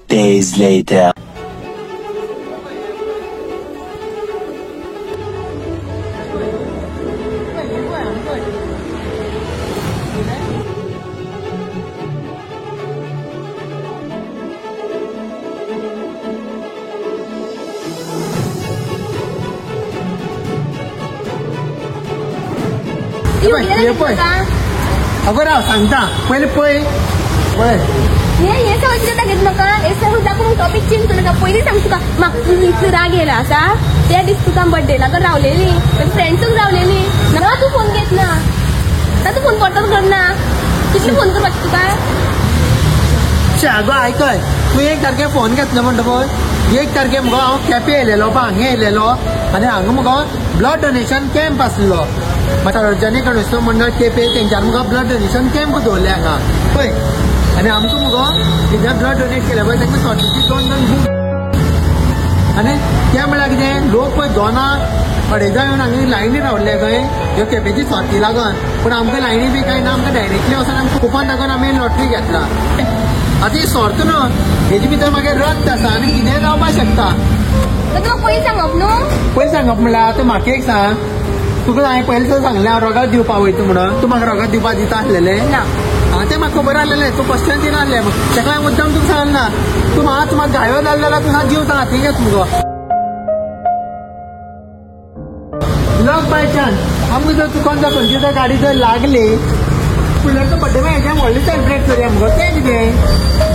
days later. अगं राव सांगता पहिले पळय पळय हे सगळं कितें दाखयत म्हाका हे सगळं दाखोवन टॉपिक चेंज करू नाका पयलीं सांग तुका म्हाका इतलो राग येयला आसा त्या दीस तुका बर्थडे लागून रावलेली फ्रेंड्सूक रावलेली ना तूं फोन घेत ना तूं फोन करतोच करना कितले फोन करपाचें तुका अगो आयकय तूं 1 तारखेक फोन घेतलो म्हणटा पळय 1 तारखेक मुगो हांव केपें येयलेलो पळय हांगा येयलेलो आनी हांगा मुगो ब्लड डोनेशन कॅम्प आसलो सार्वजनीक गणेशोत्सव मंडळ केपें तेंच्यान मुगो ब्लड डोनेशन कॅम्प दवरले हांगा पळय आनी आमकां मुगो तेंच्यान ब्लड डोनेट केले पळय तांकां स्वॉटीची 2 बूक आनी तें म्हळ्यार कितें लोक पळय दोनाक अडेजां येवन हांगा लायनी रावल्ले खंय ह्यो केपेंची स्वाती लागून पूण आमकां लायनी बी कांय ना आमकां डायरेक्टली वचून आमकां कुपन दाखोवन आमी लॉटरी घेतला आतां ही स्वार्थ न्हू हेजे भितर मागीर रक्त आसा आनी कितेंय जावपाक शकता तुका पयलीं सांगप न्हू पयलीं सांगप म्हळ्यार आतां म्हाका एक सांग तुका हांवें पयलीं सांगलें हांव रोगात दिवपाक वयता म्हणून तूं म्हाका रोगात दिवपाक दिता आसलेलें ना तें म्हाका खबर आसलेलें तूं फस्टान दिना आसलें ताका हांवें मुद्दाम तुका सांगना तूं म्हाका घायो जालो जाल्यार तुका जीव हातीक घेत मुगो लक बाय चान्स आमकां जर तुका खंयची जर गाडी जर लागली फुडल्याचो बड्डे मागीर हेज्या व्हडलें सेलिब्रेट करया मुगो तें कितें